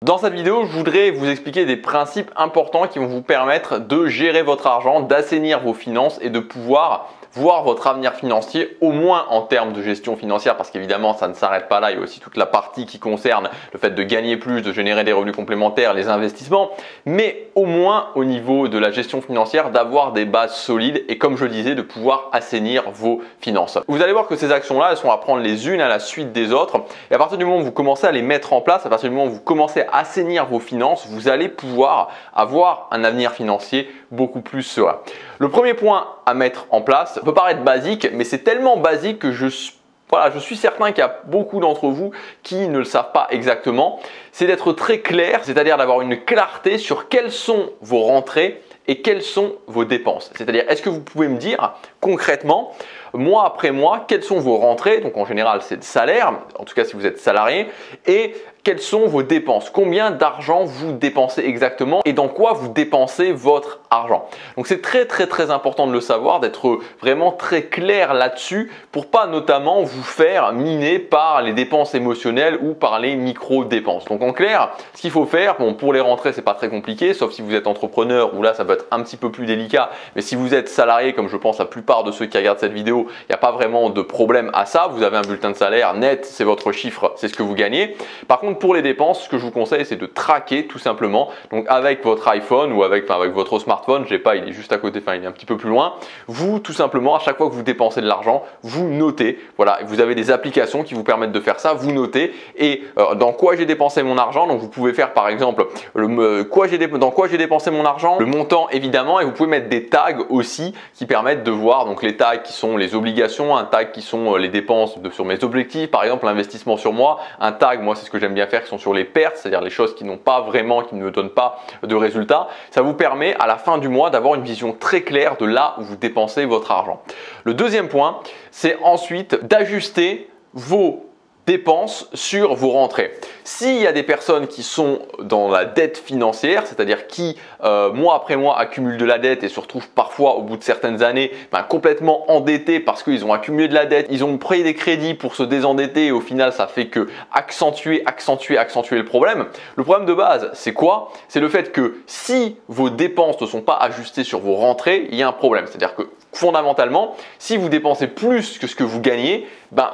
Dans cette vidéo, je voudrais vous expliquer des principes importants qui vont vous permettre de gérer votre argent, d'assainir vos finances et de pouvoir voir votre avenir financier, au moins en termes de gestion financière, parce qu'évidemment ça ne s'arrête pas là, il y a aussi toute la partie qui concerne le fait de gagner plus, de générer des revenus complémentaires, les investissements, mais au moins au niveau de la gestion financière, d'avoir des bases solides et comme je disais, de pouvoir assainir vos finances. Vous allez voir que ces actions-là, elles sont à prendre les unes à la suite des autres et à partir du moment où vous commencez à les mettre en place, à partir du moment où vous commencez à assainir vos finances, vous allez pouvoir avoir un avenir financier beaucoup plus serein. Le premier point à mettre en place peut paraître basique, mais c'est tellement basique que je suis certain qu'il y a beaucoup d'entre vous qui ne le savent pas exactement. C'est d'être très clair, c'est-à-dire d'avoir une clarté sur quelles sont vos rentrées et quelles sont vos dépenses. C'est-à-dire, est-ce que vous pouvez me dire concrètement, mois après mois, quelles sont vos rentrées, donc en général c'est le salaire, en tout cas si vous êtes salarié, et quelles sont vos dépenses, combien d'argent vous dépensez exactement et dans quoi vous dépensez votre argent. Donc c'est très important de le savoir, d'être vraiment très clair là-dessus pour pas notamment vous faire miner par les dépenses émotionnelles ou par les micro-dépenses. Donc en clair, ce qu'il faut faire, bon pour les rentrées c'est pas très compliqué, sauf si vous êtes entrepreneur où là ça peut être un petit peu plus délicat, mais si vous êtes salarié comme je pense la plupart de ceux qui regardent cette vidéo, il n'y a pas vraiment de problème à ça, vous avez un bulletin de salaire net, c'est votre chiffre, c'est ce que vous gagnez. Par contre pour les dépenses, ce que je vous conseille c'est de traquer tout simplement, donc avec votre iPhone ou avec votre smartphone, je sais pas, il est juste à côté, il est un petit peu plus loin, vous tout simplement à chaque fois que vous dépensez de l'argent, vous notez, voilà, vous avez des applications qui vous permettent de faire ça, vous notez et dans quoi j'ai dépensé mon argent, donc vous pouvez faire par exemple dans quoi j'ai dépensé mon argent, le montant évidemment et vous pouvez mettre des tags aussi qui permettent de voir donc les tags qui sont les obligations, un tag qui sont les dépenses sur mes objectifs, par exemple l'investissement sur moi, un tag, moi c'est ce que j'aime bien faire qui sont sur les pertes, c'est-à-dire les choses qui n'ont pas vraiment, qui ne me donnent pas de résultats. Ça vous permet à la fin du mois d'avoir une vision très claire de là où vous dépensez votre argent. Le deuxième point, c'est ensuite d'ajuster vos dépenses sur vos rentrées. S'il y a des personnes qui sont dans la dette financière, c'est-à-dire qui mois après mois accumulent de la dette et se retrouvent parfois au bout de certaines années complètement endettés parce qu'ils ont accumulé de la dette, ils ont pris des crédits pour se désendetter et au final ça fait que accentuer le problème. Le problème de base c'est quoi? C'est le fait que si vos dépenses ne sont pas ajustées sur vos rentrées, il y a un problème. C'est-à-dire que fondamentalement, si vous dépensez plus que ce que vous gagnez,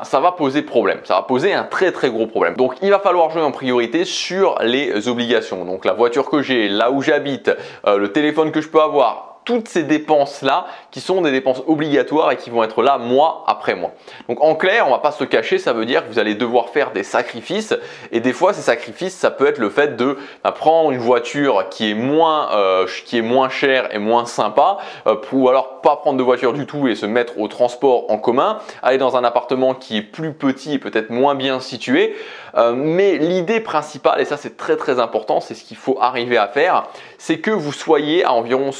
ça va poser problème. Ça va poser un très gros problème. Donc, il va falloir jouer en priorité sur les obligations. Donc, la voiture que j'ai, là où j'habite, le téléphone que je peux avoir, toutes ces dépenses-là qui sont des dépenses obligatoires et qui vont être là mois après mois. Donc en clair, on ne va pas se cacher, ça veut dire que vous allez devoir faire des sacrifices et des fois ces sacrifices, ça peut être le fait de prendre une voiture qui est moins chère et moins sympa ou alors pas prendre de voiture du tout et se mettre au transport en commun, aller dans un appartement qui est plus petit et peut-être moins bien situé. Mais l'idée principale, et ça c'est très important, c'est ce qu'il faut arriver à faire, c'est que vous soyez à environ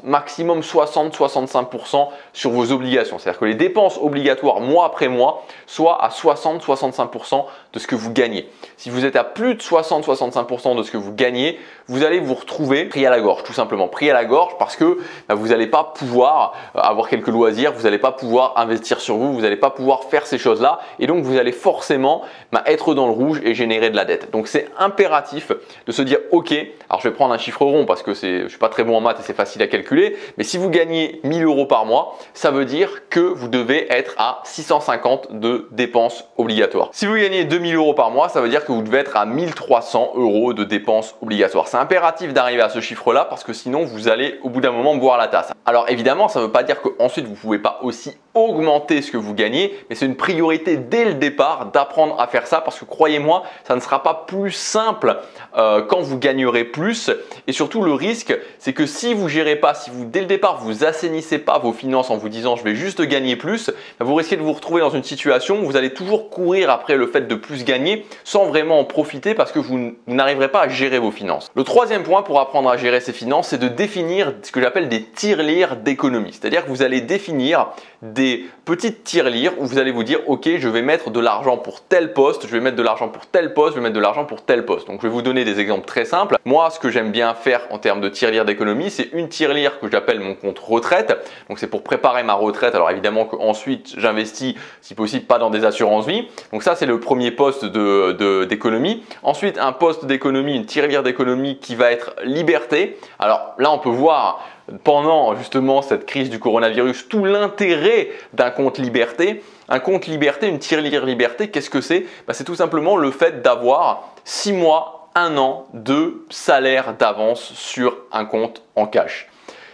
maximum 60-65% sur vos obligations. C'est-à-dire que les dépenses obligatoires mois après mois soient à 60-65% de ce que vous gagnez. Si vous êtes à plus de 60-65% de ce que vous gagnez, vous allez vous retrouver pris à la gorge, tout simplement pris à la gorge parce que vous n'allez pas pouvoir avoir quelques loisirs, vous n'allez pas pouvoir investir sur vous, vous n'allez pas pouvoir faire ces choses-là et donc vous allez forcément être dans le rouge et générer de la dette. Donc c'est impératif de se dire ok, alors je vais prendre un chiffre rond parce que je suis pas très bon en maths et c'est facile à calculer, mais si vous gagnez 1000 € par mois, ça veut dire que vous devez être à 650 de dépenses obligatoires. Si vous gagnez 2000 € par mois, ça veut dire que vous devez être à 1300 € de dépenses obligatoires. C'est impératif d'arriver à ce chiffre-là parce que sinon vous allez au bout d'un moment boire la tasse. Alors évidemment, ça ne veut pas dire qu'ensuite vous ne pouvez pas aussi augmenter ce que vous gagnez, mais c'est une priorité dès le départ d'apprendre à faire ça parce que croyez-moi, ça ne sera pas plus simple quand vous gagnerez plus et surtout le risque, c'est que si vous gérez pas, si vous dès le départ vous assainissez pas vos finances en vous disant je vais juste gagner plus, vous risquez de vous retrouver dans une situation où vous allez toujours courir après le fait de plus gagner sans vraiment en profiter parce que vous n'arriverez pas à gérer vos finances. Le troisième point pour apprendre à gérer ses finances, c'est de définir ce que j'appelle des tirelires d'économie. C'est-à-dire que vous allez définir des petites tirelires où vous allez vous dire ok, je vais mettre de l'argent pour tel poste, je vais mettre de l'argent pour tel poste, je vais mettre de l'argent pour tel poste. Donc je vais vous donner des exemples très simples. Moi, ce que j'aime bien faire en termes de tirelire d'économie, c'est une tirelire tirelire que j'appelle mon compte retraite. Donc c'est pour préparer ma retraite. Alors évidemment qu'ensuite j'investis si possible pas dans des assurances vie. Donc ça c'est le premier poste d'économie. Ensuite un poste d'économie, une tirelire d'économie qui va être liberté. Alors là on peut voir pendant justement cette crise du coronavirus tout l'intérêt d'un compte liberté. Un compte liberté, une tirelire liberté, qu'est-ce que c'est? C'est tout simplement le fait d'avoir 6 mois, 1 an de salaire d'avance sur un compte en cash.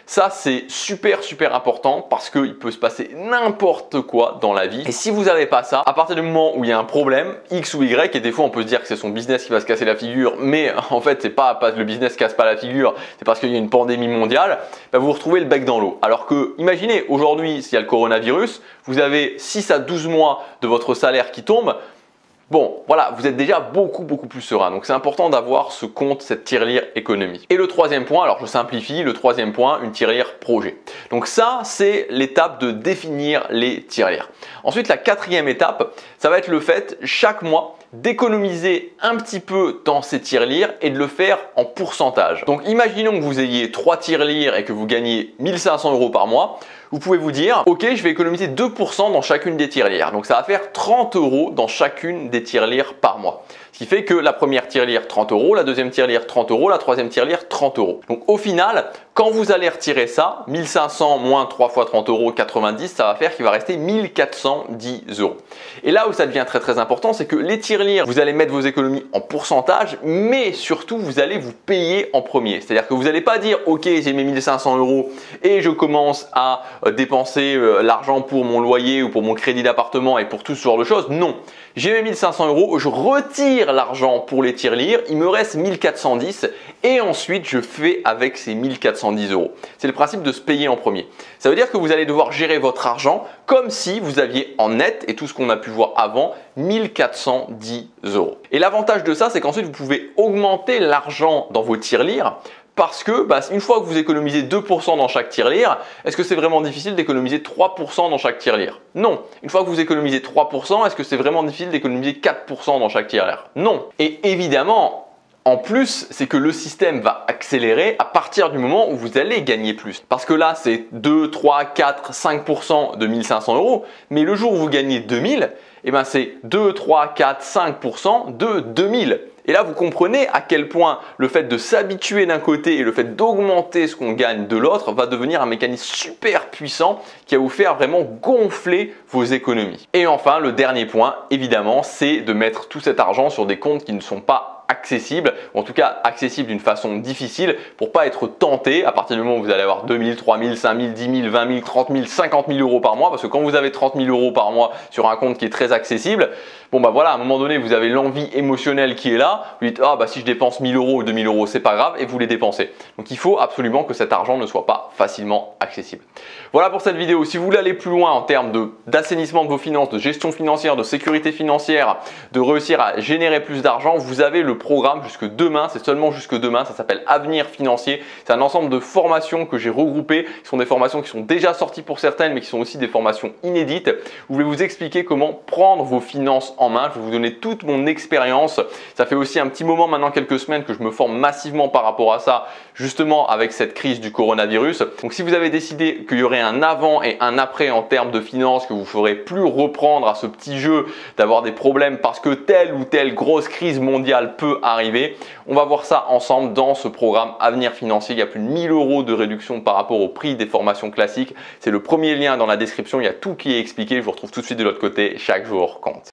Ça, c'est super important parce qu'il peut se passer n'importe quoi dans la vie. Et si vous n'avez pas ça, à partir du moment où il y a un problème, X ou Y, et des fois on peut se dire que c'est son business qui va se casser la figure, mais en fait c'est pas le business qui casse pas la figure, c'est parce qu'il y a une pandémie mondiale, vous vous retrouvez le bec dans l'eau. Alors que, imaginez aujourd'hui s'il y a le coronavirus, vous avez 6 à 12 mois de votre salaire qui tombe. Bon, voilà, vous êtes déjà beaucoup plus serein. Donc c'est important d'avoir ce compte, cette tirelire économie. Et le troisième point, alors je simplifie, le troisième point, une tirelire projet. Donc ça, c'est l'étape de définir les tirelires. Ensuite, la quatrième étape, ça va être le fait chaque mois d'économiser un petit peu dans ces tirelires et de le faire en pourcentage. Donc imaginons que vous ayez 3 tirelires et que vous gagnez 1 500 € par mois. Vous pouvez vous dire, ok, je vais économiser 2% dans chacune des tirelires. Donc ça va faire 30 € dans chacune des tirelires par mois. Ce qui fait que la première tirelire 30 €, la deuxième tirelire 30 €, la troisième tirelire 30 €. Donc au final, quand vous allez retirer ça, 1 500 moins 3 fois 30 €, 90, ça va faire qu'il va rester 1 410 €. Et là où ça devient très important, c'est que les tirelires, vous allez mettre vos économies en pourcentage, mais surtout vous allez vous payer en premier. C'est-à-dire que vous n'allez pas dire, ok, j'ai mes 1 500 € et je commence à dépenser l'argent pour mon loyer ou pour mon crédit d'appartement et pour tout ce genre de choses. Non, j'ai mes 1 500 €, je retire l'argent pour les tirelires, il me reste 1 410 et ensuite je fais avec ces 1 410 €. C'est le principe de se payer en premier. Ça veut dire que vous allez devoir gérer votre argent comme si vous aviez en net, et tout ce qu'on a pu voir avant, 1 410 €. Et l'avantage de ça, c'est qu'ensuite vous pouvez augmenter l'argent dans vos tirelires. Parce que une fois que vous économisez 2% dans chaque tirelire, est-ce que c'est vraiment difficile d'économiser 3% dans chaque tirelire? Non. Une fois que vous économisez 3%, est-ce que c'est vraiment difficile d'économiser 4% dans chaque tirelire? Non. Et évidemment, en plus, c'est que le système va accélérer à partir du moment où vous allez gagner plus. Parce que là, c'est 2, 3, 4, 5% de 1 500 €. Mais le jour où vous gagnez 2000, c'est 2, 3, 4, 5% de 2000. Et là, vous comprenez à quel point le fait de s'habituer d'un côté et le fait d'augmenter ce qu'on gagne de l'autre va devenir un mécanisme super puissant qui va vous faire vraiment gonfler vos économies. Et enfin, le dernier point, évidemment, c'est de mettre tout cet argent sur des comptes qui ne sont pas accessible, ou en tout cas accessible d'une façon difficile pour pas être tenté à partir du moment où vous allez avoir 2000, 3000, 5000, 10 000, 20 000, 30 000, 50 000 € par mois, parce que quand vous avez 30 000 € par mois sur un compte qui est très accessible, voilà, à un moment donné, vous avez l'envie émotionnelle qui est là, vous dites, si je dépense 1000 € ou 2000 €, c'est pas grave, et vous les dépensez. Donc il faut absolument que cet argent ne soit pas facilement accessible. Voilà pour cette vidéo. Si vous voulez aller plus loin en termes d'assainissement de vos finances, de gestion financière, de sécurité financière, de réussir à générer plus d'argent, vous avez le programme jusque demain, c'est seulement jusque demain, ça s'appelle Avenir Financier. C'est un ensemble de formations que j'ai regroupées, qui sont des formations qui sont déjà sorties pour certaines, mais qui sont aussi des formations inédites, où je vais vous expliquer comment prendre vos finances en main. Je vais vous donner toute mon expérience. Ça fait aussi un petit moment maintenant, quelques semaines, que je me forme massivement par rapport à ça, justement avec cette crise du coronavirus. Donc si vous avez décidé qu'il y aurait un avant et un après en termes de finances, que vous ne ferez plus reprendre à ce petit jeu d'avoir des problèmes parce que telle ou telle grosse crise mondiale peut arriver, on va voir ça ensemble dans ce programme Avenir Financier. Il y a plus de 1000 € de réduction par rapport au prix des formations classiques. C'est le premier lien dans la description, il y a tout qui est expliqué. Je vous retrouve tout de suite de l'autre côté. Chaque jour compte.